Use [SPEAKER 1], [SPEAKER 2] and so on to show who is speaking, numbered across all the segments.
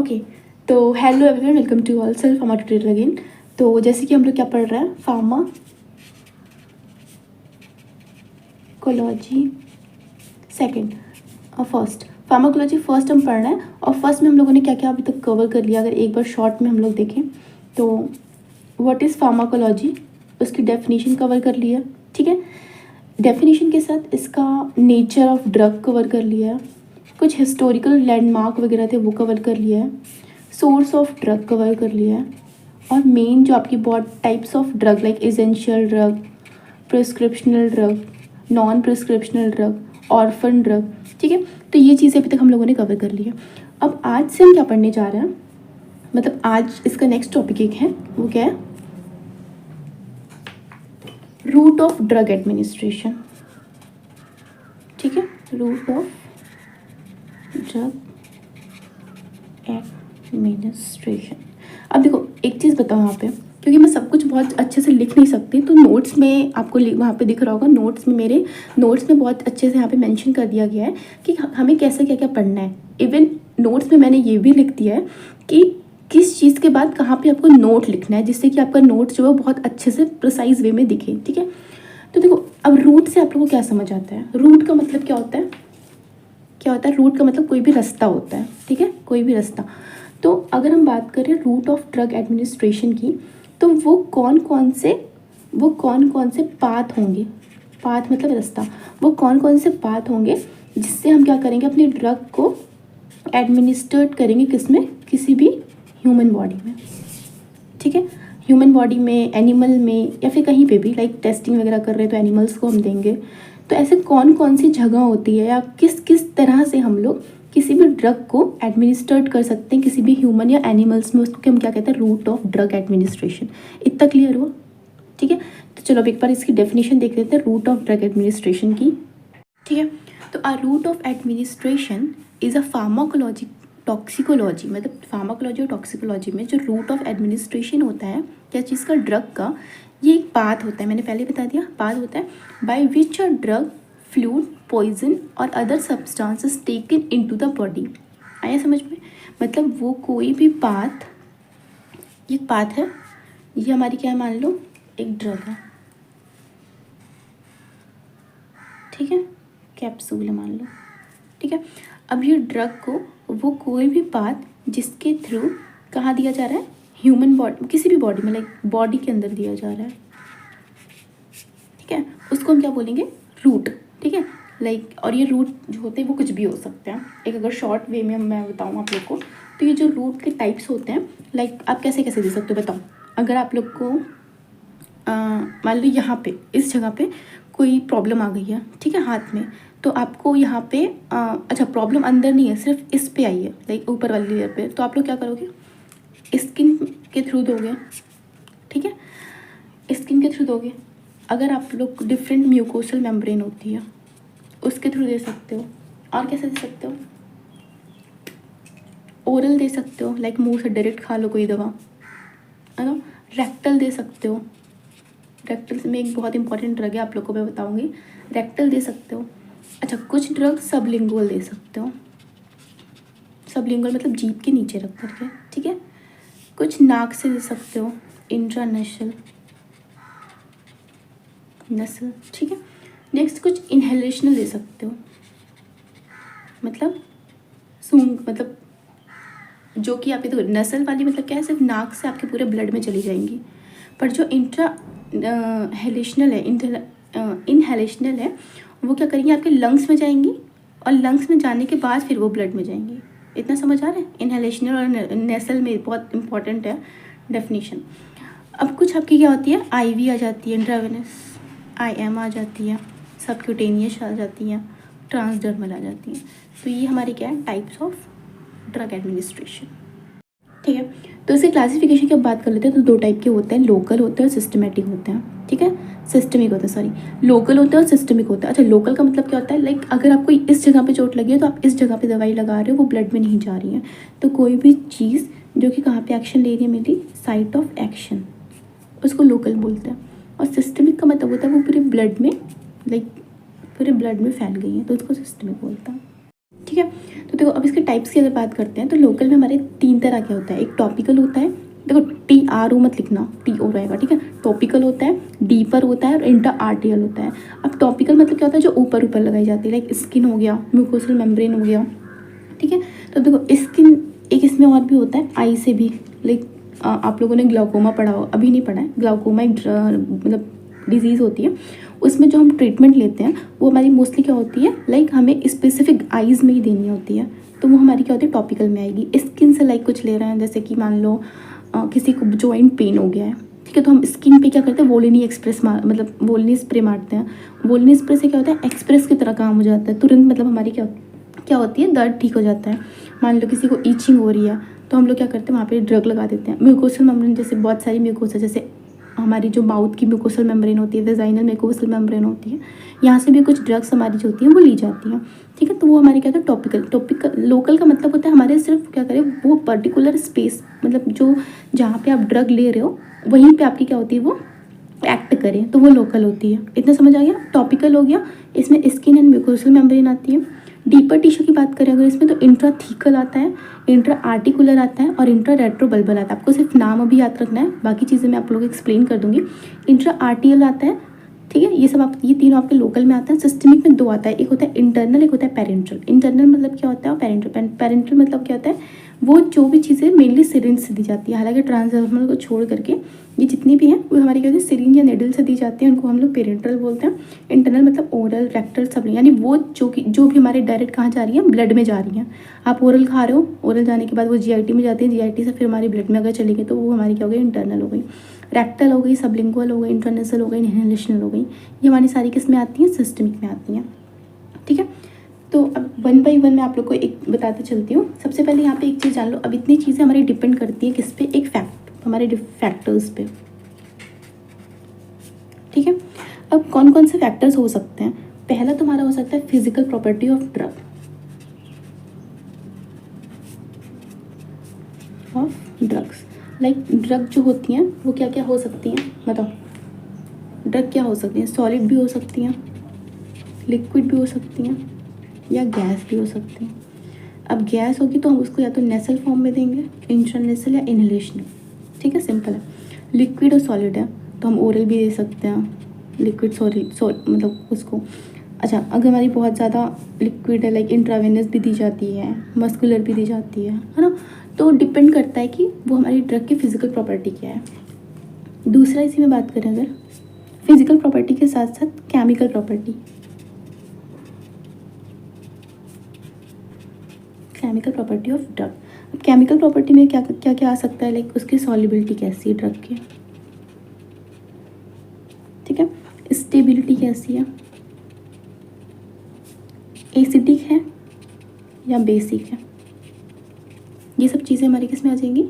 [SPEAKER 1] Okay, तो hello everyone, welcome to all self pharma tutorial again. तो जैसे कि हम लोग क्या पढ़ रहे हैं, pharmacology second first, pharmacology first हम पढ़ रहे हैं। और फर्स्ट में हम लोगों ने क्या क्या अभी तक कवर कर लिया, अगर एक बार शॉर्ट में हम लोग देखें तो व्हाट इज़ फार्माकोलॉजी, उसकी डेफिनेशन कवर कर लिया। ठीक है, डेफिनेशन के साथ इसका नेचर ऑफ ड्रग कवर कर लिया है, कुछ हिस्टोरिकल लैंडमार्क वगैरह थे वो कवर कर लिया है, सोर्स ऑफ ड्रग कवर कर लिया है, और मेन जो आपकी बहुत types of drug like essential drug, prescriptional drug, non prescriptional drug, orphan drug. ठीक है, तो ये चीज़ें अभी तक हम लोगों ने कवर कर ली है। अब आज से हम क्या पढ़ने जा रहे हैं, मतलब आज इसका नेक्स्ट टॉपिक एक है, वो क्या है, रूट ऑफ ड्रग एडमिनिस्ट्रेशन। ठीक है, रूट ऑफ ड्रग एडमिनिस्ट्रेशन। अब देखो एक चीज़ बताओ यहाँ पे, क्योंकि मैं सब कुछ बहुत अच्छे से लिख नहीं सकती, तो नोट्स में आपको वहाँ पे दिख रहा होगा, नोट्स में मेरे नोट्स में बहुत अच्छे से यहाँ पे मेंशन कर दिया गया है कि हमें कैसे क्या क्या पढ़ना है। इवन नोट्स में मैंने ये भी लिख दिया है कि किस चीज़ के बाद कहाँ पे आपको नोट लिखना है, जिससे कि आपका नोट जो है बहुत अच्छे से प्रिसाइज वे में दिखे। ठीक है, तो देखो अब रूट से आप लोगों को क्या समझ आता है, रूट का मतलब क्या होता है, क्या होता है रूट का मतलब कोई भी रास्ता होता है। ठीक है, कोई भी रास्ता। तो अगर हम बात करें रूट ऑफ ड्रग एडमिनिस्ट्रेशन की, तो वो कौन कौन से पाथ होंगे, पाथ मतलब रास्ता, वो कौन कौन से पाथ होंगे जिससे हम क्या करेंगे, अपने ड्रग को एडमिनिस्ट्रेट करेंगे, किस में, किसी भी ह्यूमन बॉडी में। ठीक है, ह्यूमन बॉडी में, एनिमल में, या फिर कहीं पे भी, लाइक टेस्टिंग वगैरह कर रहे हैं तो एनिमल्स को हम देंगे। तो ऐसे कौन कौन सी जगह होती है, या किस किस तरह से हम लोग किसी भी ड्रग को एडमिनिस्ट्रेट कर सकते हैं किसी भी ह्यूमन या एनिमल्स में, उसको हम क्या कहते हैं, रूट ऑफ ड्रग एडमिनिस्ट्रेशन। इतना क्लियर हुआ? ठीक है, तो चलो अब एक बार इसकी डेफिनेशन देख लेते हैं रूट ऑफ ड्रग एडमिनिस्ट्रेशन की। ठीक है, तो a route of administration is a pharmacology toxicology, मतलब फार्माकोलॉजी और टॉक्सिकोलॉजी में जो रूट ऑफ एडमिनिस्ट्रेशन होता है क्या चीज़ का, ड्रग का, ये एक पाथ होता है, मैंने पहले बता दिया, पाथ होता है by which a drug, fluid, poison और other substances taken into the body. आया समझ में? मतलब वो कोई भी पाथ, ये पाथ है, ये हमारी क्या है, मान लो एक ड्रग है। ठीक है, कैप्सूल है मान लो। ठीक है, अब ये ड्रग को वो कोई भी पाथ जिसके थ्रू कहाँ दिया जा रहा है, ह्यूमन बॉडी, किसी भी बॉडी में, लाइक बॉडी के अंदर दिया जा रहा है। ठीक है, उसको हम क्या बोलेंगे, रूट। ठीक है, लाइक और ये रूट जो होते हैं वो कुछ भी हो सकते हैं। एक अगर शॉर्ट वे में मैं बताऊँ आप लोग को, तो ये जो रूट के टाइप्स होते हैं, लाइक आप कैसे कैसे दे सकते हो बताओ। अगर आप लोग को मान लो यहाँ पे इस जगह पे कोई प्रॉब्लम आ गई है, ठीक है, हाथ में, तो आपको यहाँ पे अच्छा प्रॉब्लम अंदर नहीं है, सिर्फ इस पे आई है, लाइक ऊपर वाली लेयर पे, तो आप लोग क्या करोगे, स्किन के थ्रू दोगे। ठीक है, स्किन के थ्रू दोगे। अगर आप लोग डिफरेंट म्यूकोसल मेम्ब्रेन होती है उसके थ्रू दे सकते हो। और कैसे दे सकते हो, ओरल दे सकते हो, लाइक मुंह से डायरेक्ट खा लो कोई दवा, है ना। रेक्टल दे सकते हो, रेक्टल में एक बहुत इंपॉर्टेंट ड्रग है, आप लोग को मैं बताऊंगी, रेक्टल दे सकते हो। अच्छा, कुछ ड्रग सबलिंगुअल दे सकते हो, सबलिंगुअल मतलब जीभ के नीचे रख करके। ठीक है, कुछ नाक से दे सकते हो, इंट्रानशल नसल। ठीक है, नेक्स्ट कुछ इनहेलेशनल दे सकते हो, मतलब सूंघ, मतलब जो कि आप देखो नसल वाली मतलब क्या है, सिर्फ नाक से आपके पूरे ब्लड में चली जाएंगी। पर जो हेलेशनल है, इनहेलेशनल है, वो क्या करेंगी, आपके लंग्स में जाएंगी, और लंग्स में जाने के बाद फिर वो ब्लड में जाएंगी। इतना समझ आ रहा है? इनहेलेशनल और नेसल में बहुत इंपॉर्टेंट है डेफिनेशन। अब कुछ आपकी क्या होती है, आईवी आ जाती है, इंट्रावेनस, आईएम आ जाती है, सबक्यूटेनियस आ जाती है, ट्रांसडर्मल आ जाती है। तो ये हमारे क्या है, टाइप्स ऑफ ड्रग एडमिनिस्ट्रेशन। ठीक है, तो इसके क्लासिफिकेशन की अब बात कर लेते हैं, तो दो टाइप के होते हैं, लोकल होते हैं और सिस्टमेटिक होते हैं। ठीक है, सिस्टमिक होता है, सॉरी, लोकल होता है और सिस्टमिक होता है। अच्छा, लोकल का मतलब क्या होता है, लाइक अगर आपको इस जगह पे चोट लगी है तो आप इस जगह पे दवाई लगा रहे हो, वो ब्लड में नहीं जा रही है, तो कोई भी चीज़ जो कि कहाँ पे एक्शन ले रही है मेरी, साइट ऑफ एक्शन, उसको लोकल बोलते हैं। और सिस्टमिक का मतलब होता है वो पूरे ब्लड में, लाइक पूरे ब्लड में फैल गई है, तो उसको सिस्टमिक बोलता है। ठीक है, तो तो देखो अब इसके टाइप्स की अगर बात करते हैं तो लोकल में हमारे 3 तरह के होता है। एक टॉपिकल होता है, देखो TRO मत लिखना, TO रहेगा, ठीक है। टॉपिकल होता है, डीपर होता है और इंटर आर्टियल होता है। अब टॉपिकल मतलब क्या होता है, जो ऊपर ऊपर लगाई जाती है, लाइक स्किन हो गया, म्यूकोसल मेम्ब्रेन हो गया, ठीक है। तो देखो स्किन एक इसमें और भी होता है, आई से भी, लाइक आप लोगों ने ग्लाउकोमा पढ़ा हो, अभी नहीं पढ़ा है। ग्लाउकोमा एक मतलब डिजीज़ होती है, उसमें जो हम ट्रीटमेंट लेते हैं वो हमारी मोस्टली क्या होती है, लाइक हमें स्पेसिफिक आइज़ में ही देनी होती है, तो वो हमारी क्या होती है, टॉपिकल में आएगी। स्किन से लाइक कुछ ले रहे हैं, जैसे कि मान लो किसी को जॉइंट पेन हो गया है, ठीक है, तो हम स्किन पे क्या करते हैं, वोलिनी एक्सप्रेस मतलब वोलिनी स्प्रे मारते हैं। वोलिनी स्प्रे से क्या होता है, एक्सप्रेस की तरह काम हो जाता है तुरंत, मतलब हमारी क्या होती है, दर्द ठीक हो जाता है। मान लो किसी को ईचिंग हो रही है तो हम लोग क्या करते हैं, वहाँ पे ड्रग लगा देते हैं। म्यूकोसल मेम्ब्रेन, जैसे बहुत सारी म्यूकोसा, जैसे हमारी जो माउथ की म्यूकोसल मेम्ब्रेन होती है, वेजाइनल म्यूकोसल मेम्ब्रेन होती है, यहाँ से भी कुछ ड्रग्स हमारी जो होती हैं वो ली जाती हैं, ठीक है। तो वो हमारे क्या होता है, टॉपिकल। लोकल का मतलब होता है हमारे सिर्फ क्या करें, वो पर्टिकुलर स्पेस, मतलब जो जहाँ पे आप ड्रग ले रहे हो वहीं पे आपकी क्या होती है, वो एक्ट करें, तो वो लोकल होती है। इतना समझ आ गया। टॉपिकल हो गया, इसमें स्किन एंड म्यूकोसल मेम्ब्रेन आती है। डीपर टिश्यू की बात करें अगर इसमें, तो इंट्राथीकल आता है, इंट्रा आर्टिकुलर आता है और इंट्रा रेट्रोबल्बल आता है। आपको सिर्फ नाम अभी याद रखना है, बाकी चीज़ें मैं आप लोगों को एक्सप्लेन कर दूंगी। इंट्रा आर्टियल आता है, ठीक है। ये सब आप, ये तीनों आपके लोकल में आता है। सिस्टमिक में 2 आता है, एक होता है इंटरनल, एक होता है पेरेंट्रल। इंटरनल मतलब क्या होता है, और पेरेंट्रल मतलब क्या होता है, वो जो भी चीज़ें मेनली सिरिंज से दी जाती है, हालांकि ट्रांसडर्मल को छोड़ करके ये जितनी भी हैं वो हमारी क्या होती है, सिरिंज या नेडल से दी जाती है, उनको हम लोग पेरेंट्रल बोलते हैं। इंटरनल मतलब ओरल, रेक्टल, सब, यानी वो जो भी हमारे डायरेक्ट कहाँ जा रही है, ब्लड में जा रही हैं। आप ओरल खा रहे हो, ओरल जाने के बाद वो GIT में जाती है, GIT से फिर हमारी ब्लड में अगर चली गई तो वो हमारी क्या हो गई, इंटरनल हो गई। रेक्टल हो गई, सबलिंगुअल हो गई, इंट्रानेसल हो गई, इनहेलेशनल हो गई। ये हमारी सारी किस में आती हैं, सिस्टमिक में आती हैं, ठीक है। तो अब 1 बाय 1 मैं आप लोग को एक बताते चलती हूँ। सबसे पहले यहाँ पे एक चीज़ जान लो, अब इतनी चीज़ें हमारी डिपेंड करती हैं किस पे, एक फैक्ट, हमारे फैक्टर्स पे, ठीक है। अब कौन कौन से फैक्टर्स हो सकते हैं, पहला तुम्हारा हो सकता है physical property of drugs. Like drug जो होती हैं वो क्या क्या हो सकती हैं, बताओ। ड्रग क्या हो सकती हैं, सॉलिड भी हो सकती हैं, लिक्विड भी हो सकती हैं, या गैस भी हो सकती हैं। अब गैस होगी तो हम उसको या तो नेसल फॉर्म में देंगे, इंट्रानेसल या इनहेलेशनल, ठीक है, सिंपल है। लिक्विड और सॉलिड है तो हम ओरल भी दे सकते हैं, लिक्विड सॉलिड मतलब उसको। अच्छा, अगर हमारी बहुत ज़्यादा लिक्विड है, लाइक इंट्रावेनस भी दी जाती है, मस्कुलर भी दी जाती है ना। तो डिपेंड करता है कि वो हमारी ड्रग की फिजिकल प्रॉपर्टी क्या है। दूसरा इसी में बात करें अगर, फिजिकल प्रॉपर्टी के साथ साथ chemical property, chemical property of drug. अब केमिकल प्रॉपर्टी में क्या क्या क्या आ सकता है, लाइक उसकी सॉल्युबिलिटी कैसी है ड्रग की, ठीक है, स्टेबिलिटी कैसी है, एसिडिक है या बेसिक है, ये सब चीज़ें हमारी किस में आ जाएंगी,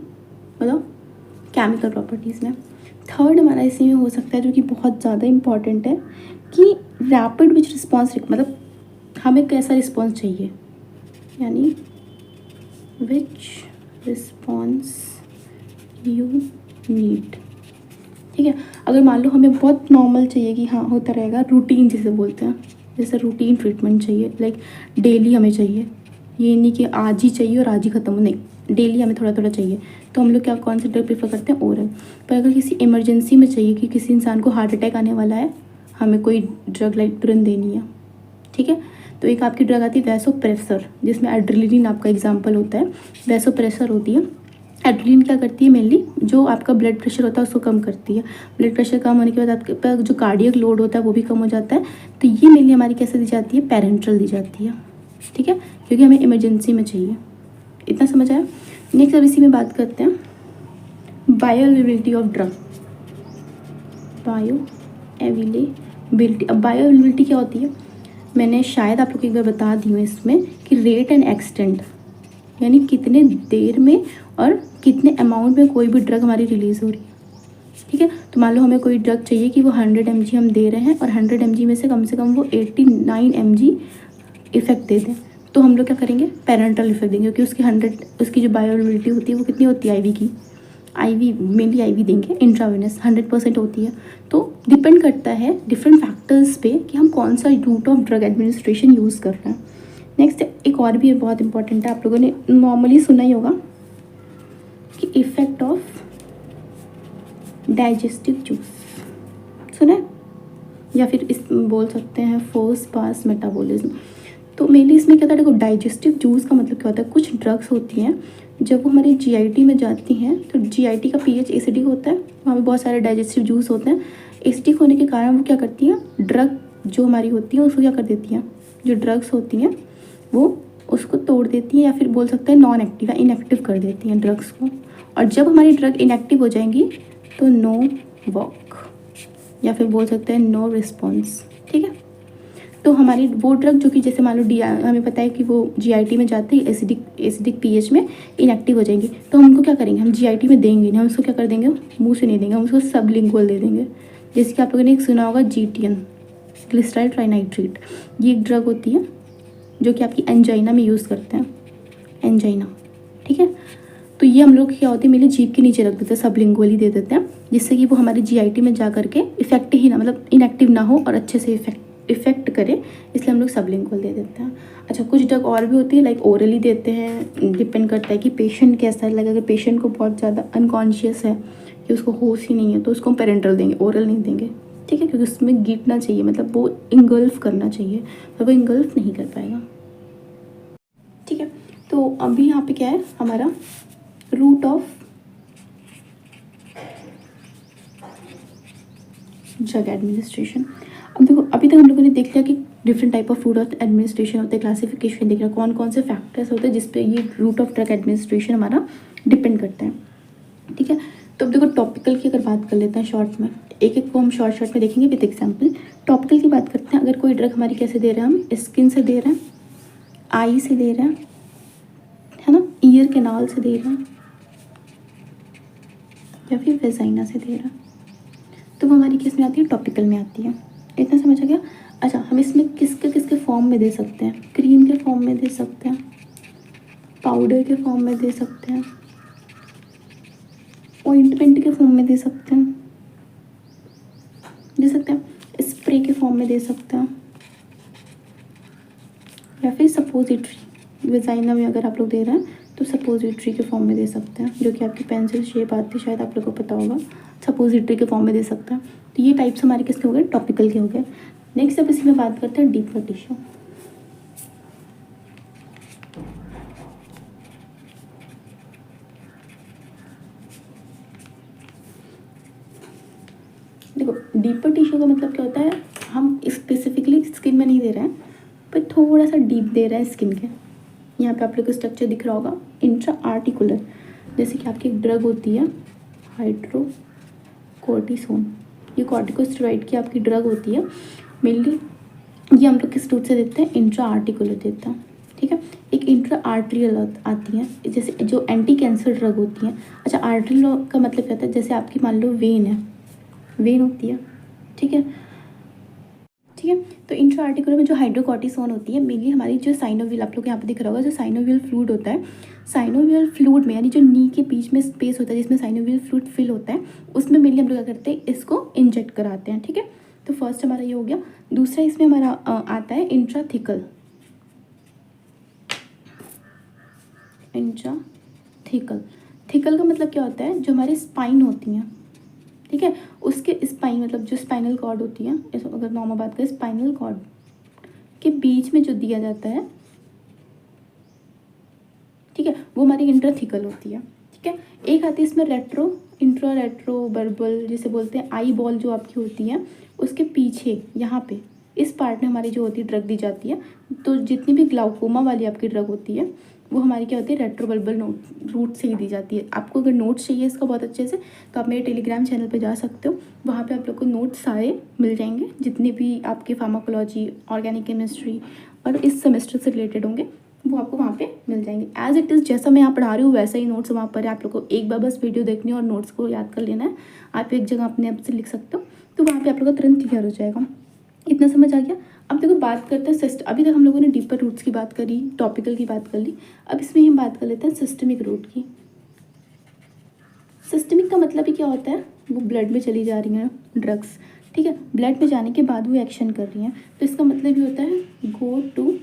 [SPEAKER 1] बताओ, केमिकल प्रॉपर्टीज़ में। थर्ड हमारा इसी में हो सकता है, जो कि बहुत ज़्यादा इंपॉर्टेंट है, कि रैपिड विच रिस्पॉन्स, मतलब हमें कैसा रिस्पॉन्स चाहिए, यानी विच रिस्पॉन्स यू नीड, ठीक है। अगर मान लो हमें बहुत नॉर्मल चाहिए कि हाँ होता रहेगा, रूटीन जिसे बोलते हैं, जैसे रूटीन ट्रीटमेंट चाहिए, लाइक डेली हमें चाहिए, ये नहीं कि आज ही चाहिए और आज ही ख़त्म हो, नहीं, डेली हमें थोड़ा थोड़ा चाहिए, तो हम लोग क्या, कौन सा ड्रग प्रेफर करते हैं, ओरल। पर अगर किसी इमरजेंसी में चाहिए कि किसी इंसान को हार्ट अटैक आने वाला है, हमें कोई ड्रग लाइक तुरंत देनी है, ठीक है, तो एक आपकी ड्रग आती है वैसोप्रेसर, जिसमें एड्रेनलिन आपका एग्जाम्पल होता है। वैसोप्रेसर होती है, एड्रेनलिन क्या करती है, मेनली जो आपका ब्लड प्रेशर होता है उसको कम करती है। ब्लड प्रेशर कम होने के बाद आपके पास जो कार्डियक लोड होता है वो भी कम हो जाता है। तो ये मेनली हमारी कैसे दी जाती है, पेरेंट्रल दी जाती है, ठीक है, क्योंकि हमें इमरजेंसी में चाहिए। इतना समझ आया। नेक्स्ट अब इसी में बात करते हैं बायोअवेलेबिलिटी ऑफ ड्रग, बायोअवेलेबिलिटी। अब बायोअवेलेबिलिटी क्या होती है, मैंने शायद आप लोग को एक बार बता दी हूँ इसमें, कि रेट एंड एक्सटेंट, यानी कितने देर में और कितने अमाउंट में कोई भी ड्रग हमारी रिलीज़ हो रही है, ठीक है। तो मान लो हमें कोई ड्रग चाहिए कि वो 100 mg हम दे रहे हैं और 100 mg में से कम वो 89 mg इफेक्ट दे दें, तो हम लोग क्या करेंगे, पेरेंटल इफेक्ट देंगे, क्योंकि उसकी जो बायोअवेलेबिलिटी होती है वो कितनी होती है, IV की, मेनली IV देंगे, इंट्रावेनस 100% होती है। तो डिपेंड करता है डिफरेंट फैक्टर्स पे कि हम कौन सा route of drug administration use कर रहे हैं। नेक्स्ट एक और भी बहुत इंपॉर्टेंट है, आप लोगों ने नॉर्मली सुना ही होगा कि इफेक्ट ऑफ डाइजेस्टिव जूस, सुना है, या फिर इस बोल सकते हैं फर्स्ट पास मेटाबॉलिज्म। तो मेनली इसमें क्या था, देखो डाइजेस्टिव जूस का मतलब क्या होता है, कुछ ड्रग्स होती हैं जब वो हमारी जीआईटी में जाती हैं तो जीआईटी का पीएच एसिडिक होता है, वहाँ पे बहुत सारे डाइजेस्टिव जूस होते हैं। एसिडिक होने के कारण वो क्या करती हैं, ड्रग जो हमारी होती है उसको क्या कर देती हैं, जो ड्रग्स होती हैं वो उसको तोड़ देती हैं, या फिर बोल सकते हैं नॉन एक्टिव या इनएक्टिव कर देती हैं ड्रग्स को। और जब हमारी ड्रग इनएक्टिव हो जाएंगी तो नो वर्क, या फिर बोल सकते हैं नो रिस्पॉन्स, ठीक है। तो हमारी वो ड्रग जो कि जैसे मान लो हमें पता है कि वो जीआईटी में जाते ही एसिडिक पीएच में इनएक्टिव हो जाएंगी, तो हम उनको क्या करेंगे, हम जीआईटी में देंगे नहीं, हम उसको क्या कर देंगे, मुंह से नहीं देंगे, हम उसको सबलिंगुअल दे देंगे। जैसे कि आप लोगों ने एक सुना होगा जीटीएन, ग्लिसराइल ट्राइनाइट्रेट, ये एक ड्रग होती है जो कि आपकी एंजाइना में यूज़ करते हैं, एंजाइना, ठीक है। तो ये हम लोग क्या होती है, मेरे जीभ के नीचे रख देते हैं, सबलिंगुअली दे देते हैं, जिससे कि वो हमारी जीआईटी में जा करके इफेक्ट ही ना, मतलब इनएक्टिव ना हो और अच्छे से इफेक्ट करे, इसलिए हम लोग सबलिंगुअल दे देते हैं। अच्छा, कुछ ड्रग और भी होती है लाइक ओरली देते हैं, डिपेंड करता है कि पेशेंट कैसा है। लगे अगर पेशेंट को बहुत ज़्यादा अनकॉन्शियस है कि उसको होश ही नहीं है तो उसको पेरेंटल देंगे, ओरल नहीं देंगे, ठीक है, क्योंकि उसमें गीटना चाहिए, मतलब वो इंगल्फ करना चाहिए, तो वो इंगल्फ नहीं कर पाएगा, ठीक है। तो अभी यहाँ पे क्या है हमारा रूट ऑफ ड्रग एडमिनिस्ट्रेशन। अब देखो अभी तक हम लोगों ने देख लिया कि different type of route of administration होते हैं, क्लासिफिकेशन देख रहा कौन कौन से फैक्टर्स होते हैं जिस पे ये रूट ऑफ ड्रग एडमिनिस्ट्रेशन हमारा डिपेंड करता है, ठीक है। तो अब देखो टॉपिकल की अगर बात कर लेते हैं शॉर्ट में, एक एक को हम शॉर्ट में देखेंगे विद एग्जाम्पल। टॉपिकल की बात करते हैं, अगर कोई ड्रग हमारी कैसे दे रहे हैं, हम स्किन से दे रहे हैं, आई से दे रहे हैं, है ना, ईयर कैनाल से दे रहे हैं, या फिर वेजाइना से दे रहे हैं, तो वो हमारी किस में आती है, टॉपिकल में आती है। इतना समझ आ गया। अच्छा, हम इसमें किसके किसके फॉर्म में दे सकते हैं, क्रीम के फॉर्म में दे सकते हैं, पाउडर के फॉर्म में दे सकते हैं, ऑइंटमेंट के फॉर्म में दे सकते हैं, स्प्रे के फॉर्म में दे सकते हैं, या फिर सपोजिटरी, वेजाइना में अगर आप लोग दे रहे हैं तो सपोजिटरी के फॉर्म में दे सकते हैं, जो कि आपकी पेंसिल शेप आती है, शायद आप लोगों को पता होगा, सपोजिटरी के फॉर्म में दे सकते हैं। तो ये टाइप्स हमारे किसके हो गए, टॉपिकल के हो गए। नेक्स्ट अब इसमें बात करते हैं डीपर टिश्यू। देखो डीपर टिश्यू का मतलब क्या होता है, हम स्पेसिफिकली स्किन में नहीं दे रहे हैं, पर थोड़ा सा डीप दे रहे हैं स्किन के। यहाँ पे आप लोग को स्ट्रक्चर दिख रहा होगा, इंट्रा आर्टिकुलर, जैसे कि आपकी एक ड्रग होती है हाइड्रोकोर्टिसोन, ये कॉर्टिकोस्टेरॉइड की आपकी ड्रग होती है। मेनली ये हम लोग किस रूट से देते हैं, इंट्रा आर्टिकुलर देते हैं, ठीक है। एक इंट्रा आर्ट्रियल आती है, जैसे जो एंटी कैंसर ड्रग होती है। अच्छा, आर्ट्रियल का मतलब क्या होता है, जैसे आपकी मान लो वेन है, वेन होती है, ठीक है, ठीक है। तो इंट्रा आर्टिकुलर में जो हाइड्रोकॉर्टिसोन होती है, मेनली हमारी जो साइनोवियल, आप लोग यहाँ पे दिख रहा होगा, जो साइनोवियल फ्लूइड होता है, साइनोवियल फ्लूइड में यानी जो नी के बीच में स्पेस होता है जिसमें साइनोवियल फ्लूइड फिल होता है, उसमें मेनली हम लोग क्या करते हैं, इसको इंजेक्ट कराते हैं, ठीक है। तो फर्स्ट हमारा ये हो गया। दूसरा इसमें हमारा आता है इंट्राथिकल, इंट्राथिकल, थिकल का मतलब क्या होता है, जो हमारी स्पाइन होती हैं, ठीक है, उसके स्पाइन मतलब जो स्पाइनल कॉर्ड होती है, अगर नॉर्मल बात करें स्पाइनल कॉर्ड के बीच में जो दिया जाता है, ठीक है, वो हमारी इंट्राथिकल होती है, ठीक है। एक आती है इसमें रेट्रो बर्बल जिसे बोलते हैं, आई बॉल जो आपकी होती है, उसके पीछे यहाँ पे इस पार्ट में हमारी जो होती है ड्रग दी जाती है। तो जितनी भी ग्लाउकोमा वाली आपकी ड्रग होती है वो हमारी क्या होती है, रेट्रोबल्बल रूट से ही दी जाती है। आपको अगर नोट्स चाहिए इसका बहुत अच्छे से, तो आप मेरे टेलीग्राम चैनल पे जा सकते हो, वहाँ पे आप लोग को नोट्स सारे मिल जाएंगे, जितने भी आपके फार्माकोलॉजी, ऑर्गेनिक केमिस्ट्री और इस सेमेस्टर से रिलेटेड होंगे वो आपको वहाँ पे मिल जाएंगे। एज इट इज़ जैसा मैं यहाँ पढ़ा रही हूँ वैसा ही नोट्स वहाँ पर है, आप लोग को एक बार बस वीडियो देखनी है और नोट्स को याद कर लेना है। आप एक जगह अपने आप से लिख सकते हो, तो वहाँ पे आप लोग का तुरंत क्लियर हो जाएगा। इतना समझ आ गया। अब देखो बात करते हैं अभी तक हम लोगों ने डीपर रूट्स की बात करी, टॉपिकल की बात कर ली, अब इसमें हम बात कर लेते हैं सिस्टमिक रूट की। सिस्टमिक का मतलब ही क्या होता है, वो ब्लड में चली जा रही हैं ड्रग्स, ठीक है, ब्लड में जाने के बाद वो एक्शन कर रही हैं, तो इसका मतलब ये होता है गो टू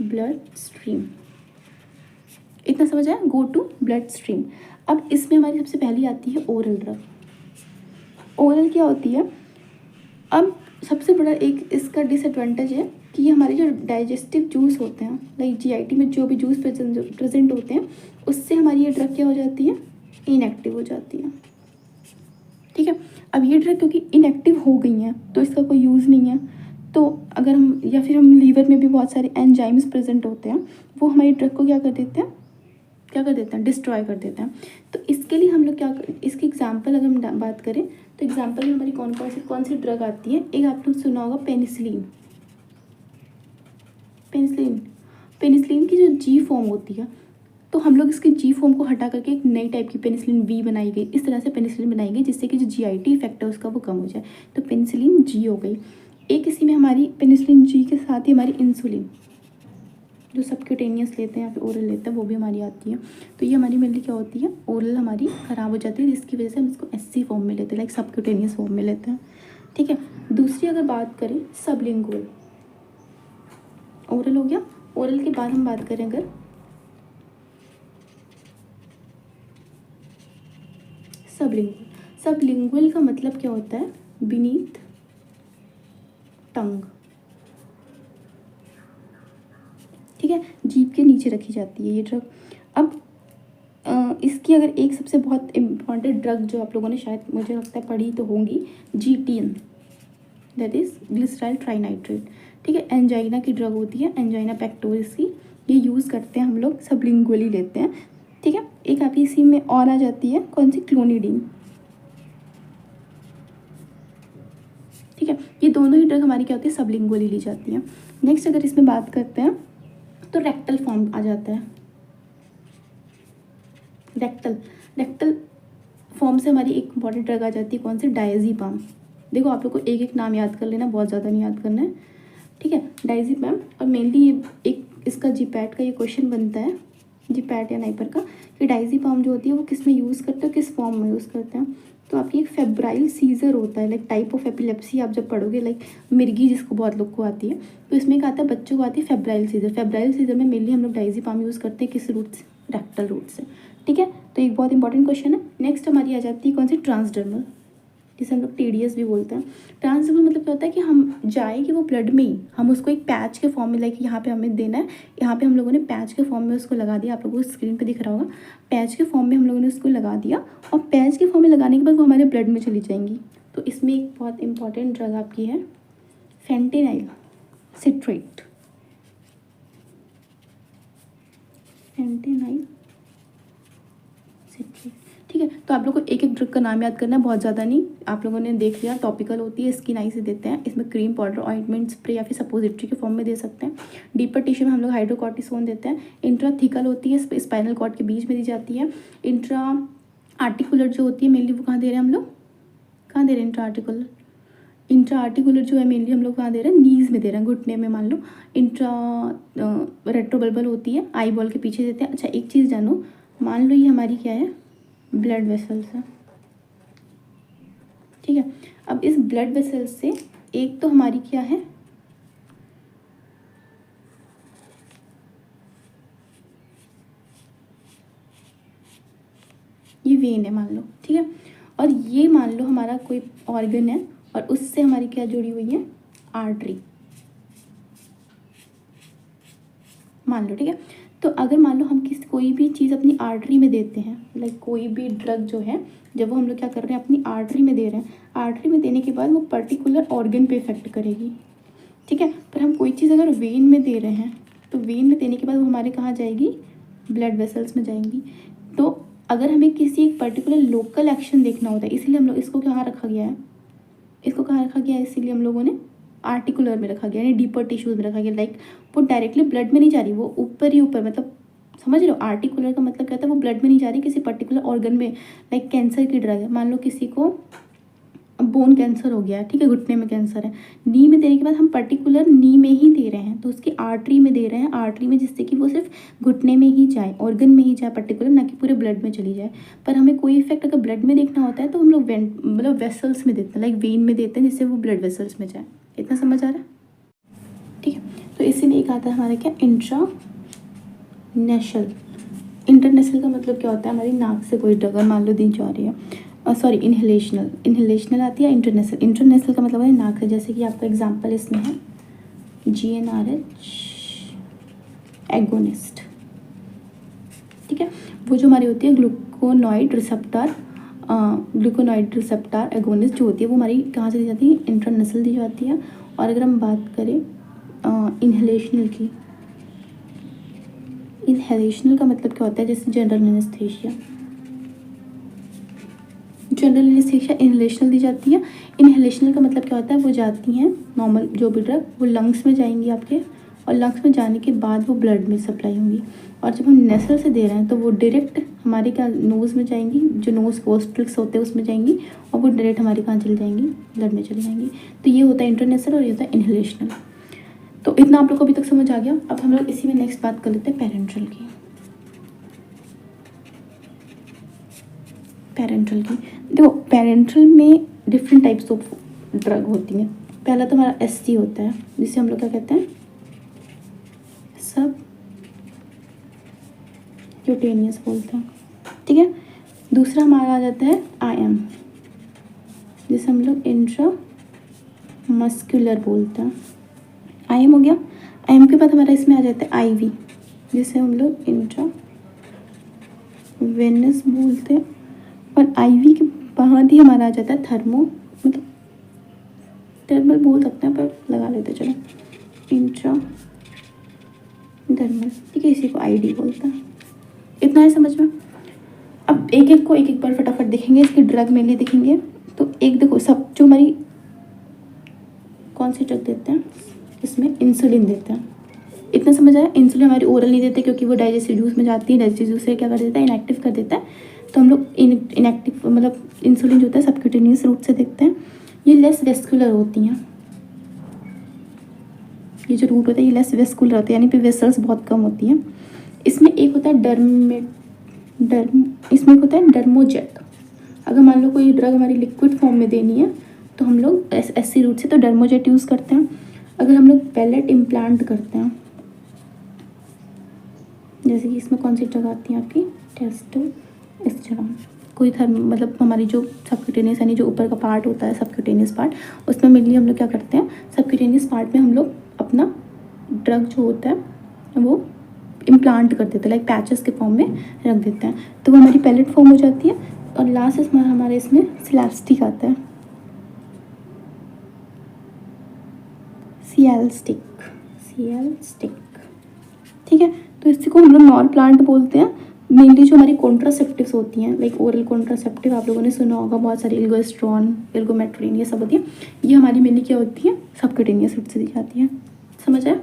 [SPEAKER 1] ब्लड स्ट्रीम। इतना समझ आया, गो टू ब्लड स्ट्रीम। अब इसमें हमारी सबसे पहली आती है ओरल ड्रग। ओरल क्या होती है? अब सबसे बड़ा एक इसका डिसएडवांटेज है कि ये हमारे जो डाइजेस्टिव जूस होते हैं, लाइक जीआईटी में जो भी जूस प्रेजेंट होते हैं, उससे हमारी ये ड्रग क्या हो जाती है? इनएक्टिव हो जाती है। ठीक है, अब ये ड्रग क्योंकि इनएक्टिव हो गई हैं तो इसका कोई यूज़ नहीं है। तो अगर हम, या फिर हम लीवर में भी बहुत सारे एंजाइम्स प्रेजेंट होते हैं, वो हमारी ड्रग को क्या कर देते हैं? डिस्ट्रॉय कर देते हैं। तो इसके लिए हम लोग इसकी एग्जांपल अगर हम बात करें तो एग्जांपल में हमारी कौन सी ड्रग आती है? एक आपने सुना होगा पेनिसिलिन। पेनिसिलिन की जो जी फॉर्म होती है, तो हम लोग इसकी जी फॉर्म को हटा करके एक नई टाइप की पेनिसिलिन वी बनाई गई। इस तरह से पेनिसिलिन बनाई गई जिससे कि जो जीआईटी इफेक्ट है उसका वो कम हो जाए। तो पेनिसिलिन जी हो गई। एक इसी में हमारी पेनिसिलिन जी के साथ ही हमारी इंसुलिन, जो सबक्यूटेनियस लेते हैं या फिर ओरल लेते हैं, वो भी हमारी आती है। तो ये हमारी मेनली क्या होती है? ओरल हमारी ख़राब हो जाती है, जिसकी वजह से हम इसको एससी फॉर्म में लेते हैं, लाइक सबक्यूटेनियस फॉर्म में लेते हैं। ठीक है, दूसरी अगर बात करें सबलिंगुअल, ओरल हो गया। ओरल के बाद हम बात करें अगर सबलिंगुअल का मतलब क्या होता है? बीनीथ टंग। ठीक है, जीभ के नीचे रखी जाती है ये ड्रग। अब इसकी अगर एक सबसे बहुत इम्पॉर्टेंट ड्रग जो आप लोगों ने शायद मुझे लगता है पढ़ी तो होंगी, GTN, that is glyceryl trinitrate. ठीक है, एंजाइना की ड्रग होती है, एंजाइना पेक्टोरिस की। ये यूज़ करते हैं हम लोग, सबलिंगुअली लेते हैं। ठीक है, एक आप इसी में और आ जाती है, कौन सी? क्लोनिडीन। ठीक है, ये दोनों ही ड्रग हमारी क्या होती है? सबलिंगुअली ली जाती है। नेक्स्ट अगर इसमें बात करते हैं तो रेक्टल फॉर्म आ जाता है। रेक्टल फॉर्म से हमारी एक इंपॉर्टेंट ड्रग आ जाती है, कौन सी? डायज़ेपाम। देखो आप लोग को एक एक नाम याद कर लेना, बहुत ज़्यादा नहीं याद करना है। ठीक है, डायज़ेपाम। और मेनली ये एक इसका जीपैट का ये क्वेश्चन बनता है, जीपैट या नाइपर का, कि डायज़ेपाम जो होती है वो किस में यूज़ करते हैं, किस फॉर्म में यूज़ करते हैं। तो आपकी एक फेब्राइल सीजर होता है, लाइक टाइप ऑफ एपिलेप्सी आप जब पढ़ोगे, लाइक मिर्गी जिसको बहुत लोग को आती है, तो इसमें क्या आता है? बच्चों को आती है फेब्राइल सीजर। फेब्राइल सीजर में मेनली हम लोग डायज़ेपाम यूज़ करते हैं, किस रूट से? रेक्टल रूट से। ठीक है, तो एक बहुत इंपॉर्टेंट क्वेश्चन है। नेक्स्ट हमारी आ जाती है कौन सी? ट्रांसडर्मल, जिसे हम लोग TDS भी बोलते हैं। ट्रांसडर्मल मतलब क्या होता है कि हम जाए कि वो ब्लड में ही हम उसको एक पैच के फॉर्म में, लाइक यहाँ पे हमें देना है, यहाँ पे हम लोगों ने पैच के फॉर्म में उसको लगा दिया। आप लोगों को स्क्रीन पे दिख रहा होगा, पैच के फॉर्म में हम लोगों ने उसको लगा दिया, और पैच के फॉर्म में लगाने के बाद वो हमारे ब्लड में चली जाएंगी। तो इसमें एक बहुत इंपॉर्टेंट ड्रग आपकी है फेंटेनाइल सिट्रेट। Fentanyl citrate. ठीक है, तो आप लोग को एक एक ड्रग का नाम याद करना है, बहुत ज़्यादा नहीं। आप लोगों ने देख लिया, टॉपिकल होती है, स्किन आई से देते हैं। इसमें क्रीम, पाउडर, ऑइंटमेंट, स्प्रे या फिर सपोजिटरी के फॉर्म में दे सकते हैं। डीपर टिश्यू में हम लोग हाइड्रोकॉर्टिसोन देते हैं। इंट्राथिकल होती है, स्पाइनल कॉर्ड के बीच में दी जाती है। इंट्रा आर्टिकुलर जो होती है मेनली वो कहाँ दे रहे हैं हम लोग? कहाँ दे रहे हैं इंट्रा आर्टिकुलर जो है मेनली हम लोग कहाँ दे रहे हैं? नीज में दे रहे हैं, घुटने में मान लो। इंट्रा रेट्रोबल्बल होती है, आई बॉल के पीछे देते हैं। अच्छा एक चीज़ जानो, मान लो ये हमारी क्या है? ब्लड वेसल्स है। ठीक है, अब इस ब्लड वेसल्स से एक तो हमारी क्या है? ये वेन है मान लो। ठीक है, और ये मान लो हमारा कोई ऑर्गन है, और उससे हमारी क्या जुड़ी हुई है? आर्टरी मान लो। ठीक है, तो अगर मान लो हम कोई भी चीज़ अपनी आर्टरी में देते हैं, लाइक कोई भी ड्रग जो है, जब वो हम लोग क्या कर रहे हैं? अपनी आर्टरी में दे रहे हैं, आर्टरी में देने के बाद वो पर्टिकुलर ऑर्गन पे इफेक्ट करेगी। ठीक है, पर हम कोई चीज़ अगर वेन में दे रहे हैं, तो वेन में देने के बाद वो हमारे कहाँ जाएगी? ब्लड वेसल्स में जाएंगी। तो अगर हमें किसी एक पर्टिकुलर लोकल एक्शन देखना होता है, इसीलिए हम लोग इसको कहाँ रखा गया है? इसीलिए हम लोगों ने आर्टिकुलर में रखा गया, यानी डीपर टिश्यूज में रखा गया। लाइक वो डायरेक्टली ब्लड में नहीं जा रही, वो ऊपर ही ऊपर, मतलब समझ रहे हो? आर्टिकुलर का मतलब क्या होता है? वो ब्लड में नहीं जा रही, किसी पर्टिकुलर ऑर्गन में। लाइक कैंसर की ड्रग है, मान लो किसी को बोन कैंसर हो गया है, ठीक है, घुटने में कैंसर है, नी में देने के बाद हम पर्टिकुलर नी में ही दे रहे हैं, तो उसकी आर्टरी में दे रहे हैं, आर्टरी में, जिससे कि वो सिर्फ घुटने में ही जाए, ऑर्गन में ही जाए पर्टिकुलर, ना कि पूरे ब्लड में चली जाए। पर हमें कोई इफेक्ट अगर ब्लड में देखना होता है तो हम लोग मतलब वेसल्स में देते हैं, लाइक वेन में देते हैं, जिससे वो ब्लड वेसल्स में जाए। इतना समझ आ रहा है? ठीक है, तो इसी में एक आता है हमारा क्या, इंट्रानेशनल। इंटरनेशनल का मतलब क्या होता है, हमारी नाक से कोई ड्रग मान लो दी जा रही है, सॉरी इनहेलेशनल, इनहेलेशनल आती है। इंटरनेशनल, इंटरनेशनल का मतलब है नाक से, जैसे कि आपका एग्जांपल इसमें है GnRH एगोनिस्ट, ठीक है। वो जो हमारी होती है ग्लूकोनॉइड रिसेप्टर एगोनिस्ट जो होती है वो हमारी कहाँ से दी जाती है, इंटरनेशनल दी जाती है। और अगर हम बात करें इनहेलेशनल की, इनहेलेशनल का मतलब क्या होता है, जैसे general anaesthesia, general anaesthesia inhalational दी जाती है। इनहेलेशनल का मतलब क्या होता है, वो जाती हैं नॉर्मल जो भी ड्रग वो लंग्स में जाएंगी आपके, और लंग्स में जाने के बाद वो ब्लड में सप्लाई होंगी। और जब हम नेसल से दे रहे हैं तो वो डायरेक्ट हमारे क्या, नोज़ में जाएंगी, जो नोज़ पोस्ट्रिक्स होते हैं उसमें जाएंगी, और वो डायरेक्ट हमारे कहाँ चली जाएंगी, ब्लड में चली जाएंगी। तो ये होता है इंटरनेशनल और ये होता है इनहेलेशनल। तो इतना आप लोग को अभी तक समझ आ गया। अब हम लोग इसी में नेक्स्ट बात कर लेते हैं पेरेंट्रल की। पेरेंट्रल की देखो, पेरेंट्रल में डिफरेंट टाइप्स ऑफ ड्रग होती हैं। पहला तो हमारा SC होता है, जिसे हम लोग क्या कहते हैं, सब क्यूटेनियस बोलते हैं, ठीक है। दूसरा हमारा आ जाता है IM, जिसे हम लोग इंट्रा मस्कुलर बोलते हैं। IM हो गया। IM के बाद हमारा इसमें आ जाता है IV, जिसे हम लोग इंट्रा वेनस बोलते हैं। और IV के बाद ही हमारा आ जाता है थर्मो, मतलब थर्मल बोल सकते हैं पर लगा लेते चलो, इंट्रा डर्मल, ठीक है। इसी को ID बोलते हैं। इतना है समझ में। अब एक एक को एक एक बार फटाफट देखेंगे, इसकी ड्रग मेनली देखेंगे। तो एक देखो, सब जो हमारी कौन सी ड्रग देते हैं, इसमें इंसुलिन देते हैं। इतना समझ आया। इंसुलिन हमारी ओरल नहीं देते क्योंकि वो डाइजेस्टिव जूस में जाती है, डाइजेस्टिव जूस से क्या कर देता है, इनएक्टिव कर देता है। तो हम लोग इनएक्टिव मतलब इंसुलिन जो होता है सबक्यूटेनियस रूट से देखते हैं। ये लेस वेस्कुलर होती हैं, ये जो रूट होता है ये लेस वेस्कुलर होता है, यानी कि वेसल्स बहुत कम होती हैं। इसमें एक होता है इसमें एक होता है डर्मोजेट। अगर मान लो कोई ड्रग हमारी लिक्विड फॉर्म में देनी है तो हम लोग SC रूट से तो डर्मोजेट यूज़ करते हैं। अगर हम लोग पैलेट इम्प्लांट करते हैं, जैसे कि इसमें कौन सी ड्रग आती है आपकी, टेस्टोस्टेरोन, कोई मतलब हमारी जो सबक्यूटेनियस यानी जो ऊपर का पार्ट होता है सबक्यूटेनियस पार्ट, उसमें मेनली हम लोग क्या करते हैं, सबक्यूटेनियस पार्ट में हम लोग अपना ड्रग जो होता है वो इम्प्लांट कर देते हैं, लाइक पैचेस के फॉर्म में रख देते हैं, तो वो हमारी पैलेट फॉर्म हो जाती है। और लास्ट हमारे इसमें सिलास्टिक आता है, सीएल स्टिक, ठीक है। तो इसी को हम लोग नॉन प्लांट बोलते हैं। मेनली जो हमारी कॉन्ट्रासेप्टिव्स होती हैं, लाइक ओरल कॉन्ट्रासेप्टिव आप लोगों ने सुना होगा, बहुत सारी इल्गोस्ट्रॉन, इल्गोमेट्रिन, ये सब होती है। ये हमारी मेनली क्या होती है, सबक्यूटेनियस रूट से दी जाती है। समझ आया।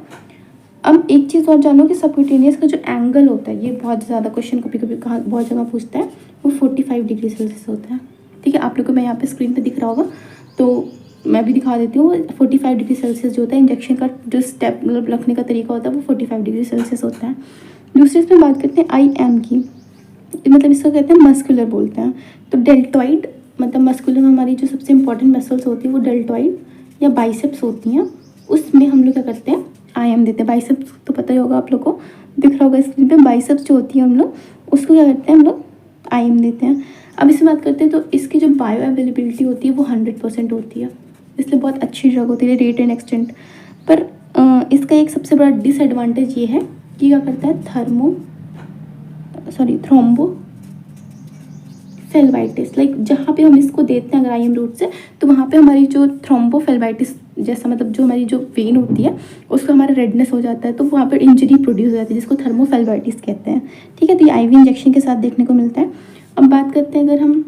[SPEAKER 1] अब एक चीज़ और जानो कि सबक्यूटेनियस का जो एंगल होता है, ये बहुत ज़्यादा क्वेश्चन कभी कभी कहाँ बहुत जगह पूछता है, वो 45 डिग्री सेल्सियस होता है, ठीक है। आप लोग को मैं यहाँ पे स्क्रीन पे दिख रहा होगा तो मैं भी दिखा देती हूँ। 45 डिग्री सेल्सियस जो होता है, इंजेक्शन का जो स्टेप मतलब रखने का तरीका होता है वो 45 डिग्री सेल्सियस होता है। दूसरी इसमें बात करते हैं IM की, मतलब इसको कहते हैं मस्कुलर बोलते हैं। तो डेल्टॉइड मतलब मस्कुलर में हमारी जो सबसे इंपॉर्टेंट मसल्स होती है वो डेल्टॉइड या बाइसेप्स होती हैं, उसमें हम लोग क्या करते हैं, IM देते हैं। बाइसेप्स तो पता ही होगा आप लोग को, दिख रहा होगा स्क्रीन पे, बाइसेप्स जो होती है हम लोग उसको क्या करते हैं, हम लोग IM देते हैं। अब इसमें बात करते हैं तो इसकी जो बायो अवेलेबिलिटी होती है वो 100% होती है, इसलिए बहुत अच्छी ड्रग होती है, रेट एंड एक्सटेंट। पर इसका एक सबसे बड़ा डिसएडवांटेज ये है कि क्या करता है, थ्रोम्बोफ्लेबाइटिस, लाइक जहाँ पे हम इसको देते हैं अगर IM रूट से, तो वहाँ पे हमारी जो थ्रोम्बोफ्लेबाइटिस जैसा मतलब जो हमारी जो वेन होती है उसको हमारा रेडनेस हो जाता है, तो वहाँ पर इंजरी प्रोड्यूस हो जाती है जिसको थर्मोफ्लेबाइटिस कहते हैं, ठीक है। तो ये IV इंजेक्शन के साथ देखने को मिलता है। अब बात करते हैं, अगर हम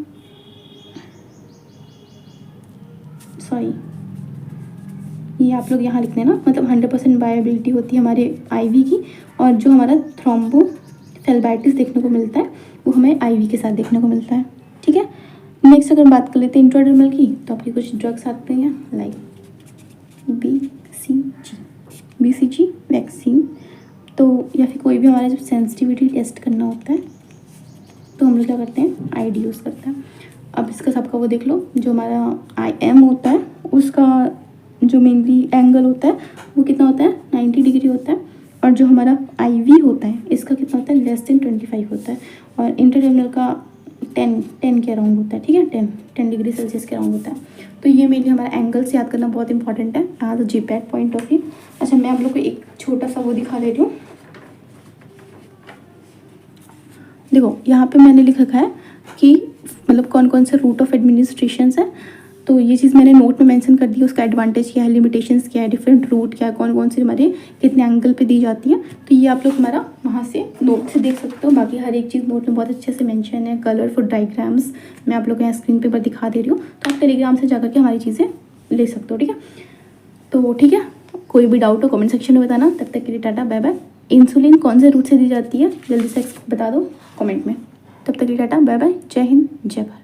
[SPEAKER 1] ये आप लोग यहाँ लिखते हैं ना, मतलब 100% बायोबिलिटी होती है हमारे IV की, और जो हमारा थ्रोम्बोफ्लेबाइटिस देखने को मिलता है वो हमें IV के साथ देखने को मिलता है, ठीक है। नेक्स्ट अगर बात कर लेते हैं इंट्राडर्मल की, तो आपकी कुछ ड्रग्स आते हैं लाइक BCG वैक्सीन, तो या फिर कोई भी हमारा जब सेंसिटिविटी टेस्ट करना होता है तो हम लोग क्या करते हैं, ID यूज़ करते हैं। अब इसका सबका वो देख लो, जो हमारा IM होता है उसका जो मेनली एंगल होता है वो कितना होता है, 90 डिग्री जो हमारा IV होता है इसका कितना होता है, <25 होता है, और इंटरटर्मिनल का 10 के अराउंड होता है, ठीक है, 10 डिग्री सेल्सियस के अराउंड होता है। तो ये मेरे लिए हमारा एंगल्स याद करना बहुत इंपॉर्टेंट है as a GPAT point of view. अच्छा, मैं आप लोग को एक छोटा सा वो दिखा दे रही हूँ। देखो यहाँ पे मैंने लिख रखा है कि मतलब कौन कौन से रूट ऑफ एडमिनिस्ट्रेशन है, तो ये चीज़ मैंने नोट में मेंशन कर दी है। उसका एडवांटेज क्या है, लिमिटेशंस क्या है, डिफरेंट रूट क्या है, कौन कौन से हमारे कितने एंगल पे दी जाती हैं, तो ये आप लोग हमारा वहाँ से नोट से देख सकते हो। बाकी हर एक चीज़ नोट में बहुत अच्छे से मेंशन है। कलरफुल डायग्राम्स मैं आप लोग को यहाँ स्क्रीन पे दिखा दे रही हूँ, तो आप टेलीग्राम से जाकर के हमारी चीज़ें ले सकते हो, ठीक है। तो ठीक है, कोई भी डाउट हो कमेंट सेक्शन में बताना। तब तक के लिए टाटा बाय बाय। इंसुलिन कौन से रूट से दी जाती है जल्दी से बता दो कमेंट में। तब तक के लिए टाटा बाय बाय, जय हिंद जय भारत।